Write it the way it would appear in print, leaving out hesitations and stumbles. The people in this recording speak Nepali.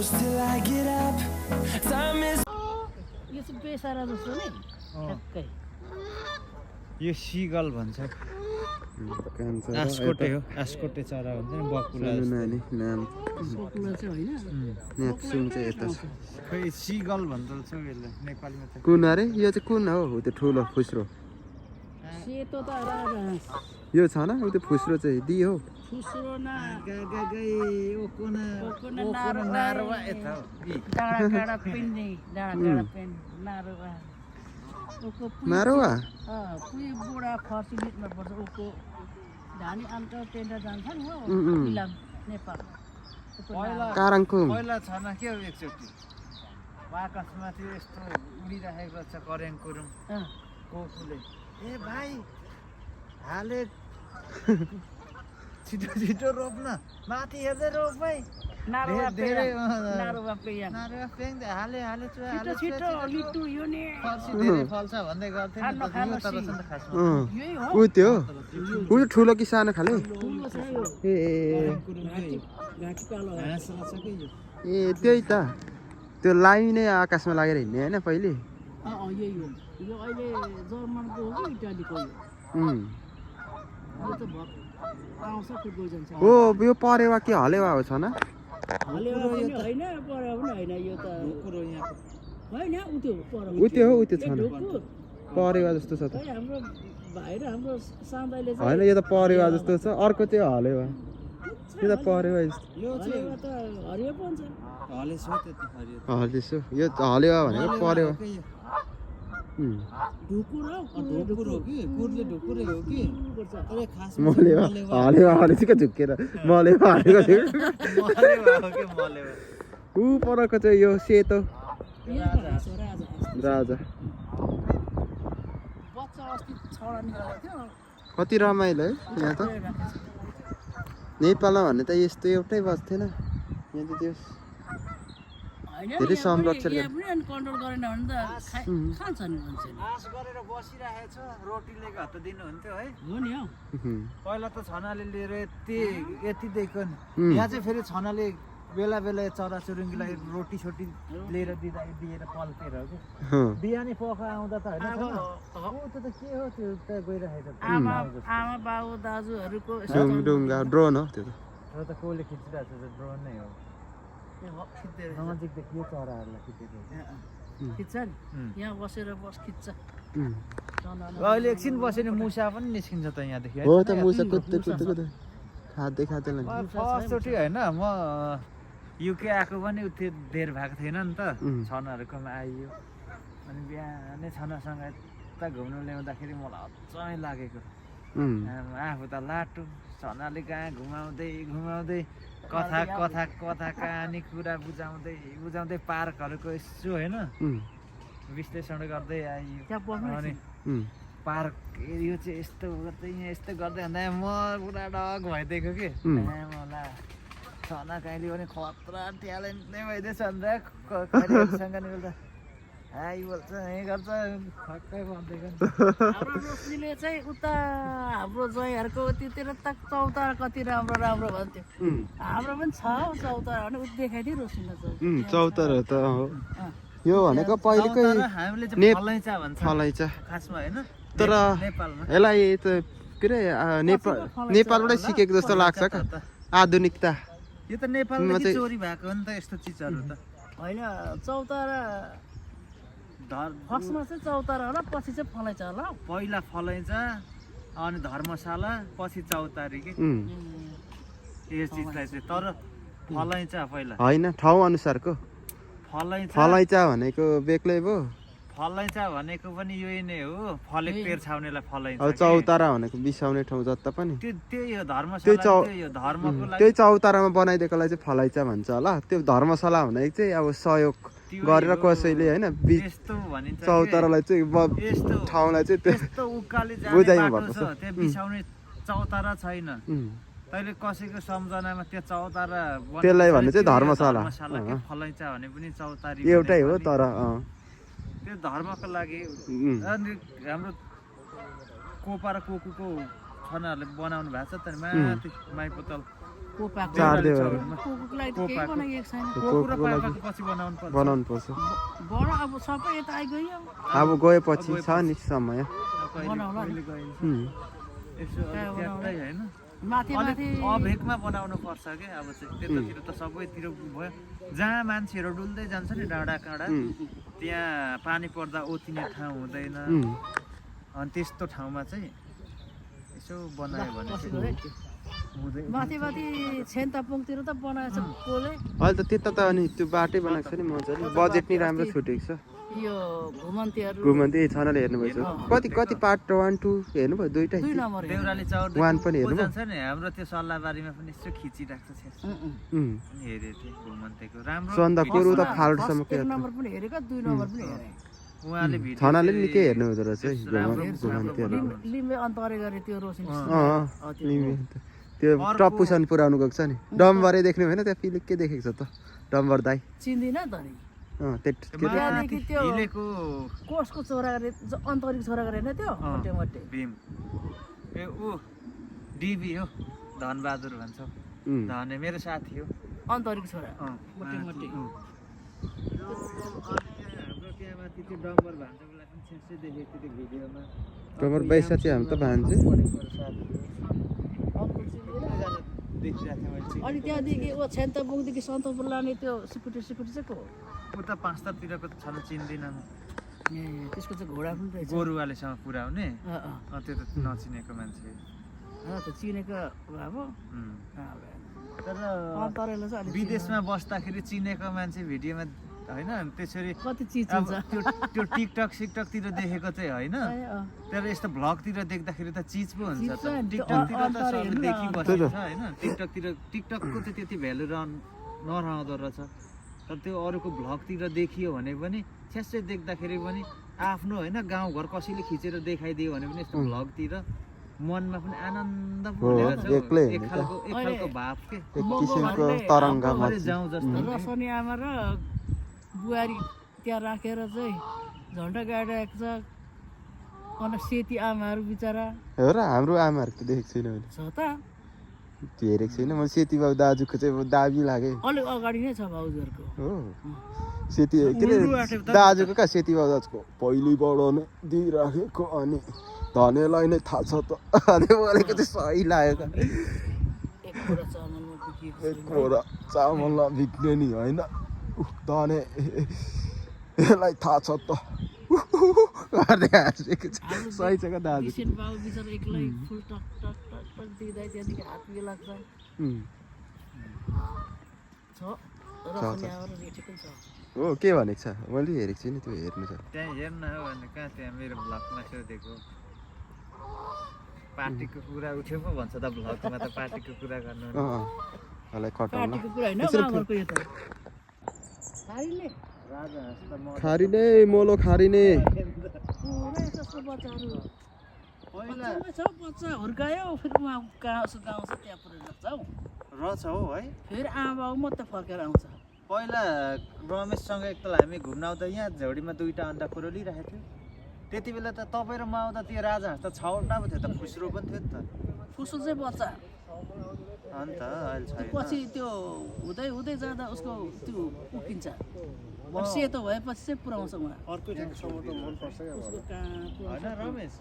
close till I get up. Time is यो चाहिँ बेसारा जस्तो नि ठ्याक्कै यो सिगल भन्छ एस्कोटे हो एस्कोटे चरा भन्छ नि बकुला नानी नाम बकुला चाहिँ होइन नेप्सुन चाहिँ यता छ खै सिगल भन्छ यसले नेपालीमा चाहिँ कुन अरे यो चाहिँ कुन हो त्यो ठुलो फुस्रो सेतो त राजहाँस यो छ न त्यो फुस्रो चाहिँ दि हो फुस्रो न ओकोना नारुवा यता हो डाँडा काँडा पिन्ने डाँडा काँडा पिन नारुवा उको नारुवा पुई बुढा फर्सी लिटमा पर्छ उको धानी अन्त टेन्डर जान्छ नि हो इलाम नेपाल काराङकुङ पहिला छन के हो एकचोटि आकाशमाथि यस्तो उडिराखेको छ करेङ कुरुङ कोकुले ए भाइ हाले छिटो छिटो रोप्न माथि हेर्दै रोप भाइ नारुवा धेरै नारुवा पेया नारुवा पेङ हाले हाले चुवा छिटो छिटो लिटु यो नि फर्सी धेरै फल्छ भन्दै गर्थे नि त यो तर छ नि त खासमा यही हो ऊ त्यो ऊ ठुलो कि सानो खाले ठुलो छ यो ए घाँटी पालो हाँस रहेछ कि यो ए त्यही त त्यो लाइन नै आकाशमा लागेर हिँड्ने होइन पहिले यही हो यो अहिले जर्मनको हो कि इटालीको यो यो त आउँछ फुटबल जान्छ ओ यो परेवा के हलेवा हो छ न हलेवा पनि होइन परेवा पनि होइन यो त कुरो यहाँ होइन उ त्यो परेवा ऊ त्यो हो ऊ त्यो छ न ढुकुर परेवा जस्तो छ त खै हाम्रो भाइ र हाम्रो सान्दाइले चाहिँ होइन यो त परेवा जस्तो छ अर्को त्यो हलेवा यो त परेवा जस्तो यो चाहिँ हलेवा त हरियो पनि छ हलेछ त्यति हरियो हलेसो यो हलेवा भनेको परेवा ढुकुर हौ ढुकुर हो कि कुरले ढुकुरै हो कि पर्छ तर खास मलेवा हलेवा हलेछ क्या झुक्केर मलेवा हलेको थियो मलेवा हो कि मलेवा ऊ परको चाहिँ यो सेतो यहाँ त हाँस हो, राजा राजा बच्चा अस्ति छवटा निकालेको थियो कति रमाइलो है यहाँ त नेपालमा भने त यस्तो एउटै बस्थेन यहाँ त त्यो धेरै संरक्षण यहाँ पनि अनि कन्ट्रोल गरेन भने त खान्छ नि मान्छेले आश गरेर बसिरहेको छ रोटीले हत्ता दिनुहुन्थ्यो है हो नि हौ पहिला त छनाले लिएर यतिदेखि यहाँ चाहिँ फेरि छनाले बेला बेला चराचुरुङ्गीलाई रोटी सोटी लिएर दिएर पल्टेर हो कि बिहानी पख आउँदा त होइन त के हो त्यो त गइरहेको छ आमा बाउ दाजुहरूको डुङ्गा ड्रोन हो त्यो र त कसले खिचिरहेको छ ड्रोन नै हो नजिकदेखि यो चराहरूलाई खिचेको खिच्छ नि यहाँ बसेर खिच्छ अहिले एकछिन बस्यो भने मुसा पनि निस्किन्छ त यहाँदेखि हो त मुसा कुद्दै कुद्दै कुद्दै खाँदै खाँदै लान्छ फर्स्टचोटि होइन म युके आएको पनि उति धेर भएको थिएन नि त छनाहरूकोमा आइयो अनि बिहानै छनासँग यता घुम्नु ल्याउँदाखेरि मलाई अचम्मै लागेको आफू त लाटो छनाले कहाँ घुमाउँदै घुमाउँदै कथा कथा कथा कहानी कुरा बुझाउँदै पार्कहरूको यसो होइन विश्लेषण गर्दै आइयो अनि पार्क यो चाहिँ यस्तो गर्दै यहाँ यस्तो गर्दै भन्दा म पुरा डग भइदिएको कि मलाई छना कहिले पनि खतरा ट्यालेन्ट नै भइदिएछ भनेर निकाल्दा हाई बोल्छ यहीँ गर्छ खक्कै भनिदिएको हाम्रो रोशनीले चाहिँ उता हाम्रो जयहरूको त्यतिर तक चौतारा कति राम्रो राम्रो भन्थ्यो हाम्रो पनि छ हौ चौतारा भने उति देखाइदियो रोशनीले चौतारा त हो यो भनेको पहिलेकै हामीले चाहिँ फलैचा भन्छ फलैचा खासमा होइन तर नेपालमा यसलाई त के अरे नेपालबाटै सिकेको जस्तो लाग्छ क्या आधुनिकता यो त नेपालमा चोरी भएको हो नि त यस्तो चिजहरू त होइन चौतारा फर्स्टमा चाहिँ चौतारा होला पछि चाहिँ फलैचा होला पहिला फलैचा अनि धर्मशाला पछि चौतारी कि यो चिजलाई चाहिँ तर फलैचा पहिला होइन ठाउँ अनुसारको फलैचा भनेको बेग्लै भयो फलैचा भनेको पनि यही नै हो फलेक पेर छाउनेलाई फलैचा अब चौतारा भनेको बिसाउने ठाउँ जता पनि त्यही हो धर्मशाला त्यही हो धर्मको लागि त्यही चौतारामा बनाइदिएकोलाई चाहिँ फलैचा भन्छ होला त्यो धर्मशाला भनेको चाहिँ अब सहयोग गरेर कसैले होइन यस्तो भनिन्छ चौतारालाई चाहिँ ठाउँलाई चाहिँ त्यस्तो उकाली जाने बाटो छ त्यहाँ बिसाउने चौतारा छैन तैले कसैको सम्झनामा त्यो चौतारा त्यसलाई भने चाहिँ धर्मशाला फलैचा भने पनि चौतारी एउटै हो तर त्यो धर्मको लागि अनि हाम्रो कोपा र कोकुको छनाहरूले बनाउनु भएको छ त माथि माइपोतल कोपाको चार देउराली कोको लागि त केही बनाइएको छैन कोकुरा पापाको पछि बनाउनु पर्छ बनाउनु पर्छ बडा अब सबै यता आइगयो अब गएपछि छ नि समय बनाउला नि। यसो ज्यादै हैन माथि माथि अभेकमा बनाउनु पर्छ के अब चाहिँ त्यतातिर त सबैतिर भयो जहाँ मान्छेहरू डुल्दै जान्छ नि डाँडा काँडा त्यहाँ पानी पर्दा ओतिने ठाउँ हुँदैन अनि त्यस्तो ठाउँमा चाहिँ यसो बनायो भने चाहिँ हुँदैन माथि माथि छेन्तापुङतिर त बनाएछ कोले अहिले त त्यता त अनि त्यो बाटै बनाएको छ नि मजाले बजेट नि राम्रो छुटेको छ यो घुमन्तीहरू घुमन्ती छानाले हेर्नुभएछ कति कति पार्ट 1 2 हेर्नुभयो दुईटै 2 नम्बर हेर्नु। देउराली चौर वान पनि हेर्नु जान्छ नि हाम्रो त्यो सल्लाहबारीमा पनि यसो खिचिराख्छ अनि हेरेको थिएँ घुमन्तेको राम्रो सन्दकपुर उता फाल्टोसम्म के 1 नम्बर पनि हेरेको 2 नम्बर पनि हेरे उहाँले भिडियो छानाले नि निकै हेर्नु हुँदो रहेछ है घुमन्तीहरू लिम्बे अन्तरे गरे त्यो रोशनी त्यो टप्पुसन पुऱ्याउनु गएको छ नि डम्बरै देख्नु भएन त्यहाँ पिलिक्कै देखेको छ त डम्बर दाई चिन्दिन त नि त्यहाँदेखि त्यो हिलेको कोसको छोरा गरे अन्तरिक छोरा गरे होइन त्यो मोटे मोटे भीम ए ऊ डिबी हो धनबहादुर भन्छ धने मेरो साथी हो अन्तरिक छोरा मोटे मोटे हाम्रो त्यहाँ माथि त्यो डम्बर भान्जा बेला पनि छेसै देखेको थियो त्यो भिडियोमा डम्बर बैसाथी हामी त भान्जे देखिरहेको थिएँ मैले अनि त्यहाँदेखि ऊ छेन्तापुङदेखि सन्तपुर लाने त्यो सिकुटी चाहिँ को उता पाँचतातिरको त छन चिन्दिनँ म ए त्यसको चाहिँ घोडा पनि रहेछ गोरुवालेसँग पुऱ्याउने त्यो त नचिनेको मान्छे त चिनेको अब तर अन्तरेले चाहिँ अलिक विदेशमा बस्दाखेरि चिनेको मान्छे भिडियोमा होइन त्यसरी कति चिज अब हुन्छ त्यो टिकटक सिकटकतिर देखेको चाहिँ होइन तर यस्तो भ्लगतिर देख्दाखेरि त चिज पो हुन्छ चिज छ नि, त्यो टिकटकतिर त अन्तरहरू सबले न। देखिबसेको छ होइन टिकटकको चाहिँ त्यति भ्यालु नरहँदो रहेछ तर त्यो अरूको भ्लगतिर देखियो भने पनि छ्यासै देख्दाखेरि पनि आफ्नो होइन गाउँघर कसैले खिचेर देखाइदियो भने पनि यस्तो भ्लगतिर मनमा पनि आनन्द पो हुने रहेछ एक्लै एक खालको भाव के एक किसिमको तरङ्ग भरे जाउँ जस्तो रसनी आमा र बुहारी त्यहाँ राखेर चाहिँ झन्डा गाडिरहेको छ अनि सेती आमाहरू बिचरा हो र हाम्रो आमाहरू त देखेको छैन मैले छ त त्यो हेरेको छैन म सेती बाबु दाजुको चाहिँ दाबी लाग्यो अलिक अगाडि नै छ भाउजूहरूको हो सेती के अरे दाजुको कहाँ सेती बाबु दाजुको पहिलेबाट नै दिइराखेको अनि धनेलाई नै थाहा छ त अनि बोलेको चाहिँ सही लाग्यो एक बोरा चामलमा बिकिएको एक बोरा चामलमा बिक्ने नि होइन धने यसलाई थाहा छ त गर्दै हाँसेको छ सही छ क्या दाजु किसन बाबु बिचरा एक्लै फुल टक टक टक टक दिँदा त्यहाँदेखि हात उयो लाग्छ छ रसनी आमा र रेठी पनि छ हो के भनेको छ मैले हेरेको छुइनँ त्यो हेर्नु छ त्यहाँ हेर्न हो भने कहाँ त्यहाँ मेरो भ्लगमा सोधेको पार्टीको कुरा उठ्यो पो भन्छ त भ्लगमा त पार्टीको कुरा गर्नु मलाई कटाउन पार्टीको कुरा होइन गाउँघरको यो त खारिले राजा हाँस्दा म खारिने मोलो खारिने पुरै जस्तो बच्चाहरू पहिला बच्चामै छ बच्चा हुर्कायो फेरि उहाँ गाउँ छ त्यहाँ पुऱ्याइ लाग्छ हौ रहेछ हौ है फेरि आमा बाउ मात्रै फर्केर आउँछ पहिला रमेशसँग एकताल हामी घुम्न आउँदा यहाँ झौडीमा 2टा अन्डा कुरोलिरहेको थियो त्यति बेला त तपाईँ र म आउँदा त्यो राजा हाँस्दा 6वटा पो थियो त खुस्रो पनि थियो नि त फुसो चाहिँ बच्चा अन्त अहिले छैन पछि त्यो हुँदै हुँदै जाँदा उसको त्यो उकिन्छ सेतो भएपछि चाहिँ पुऱ्याउँछ उहाँ होइन रमेश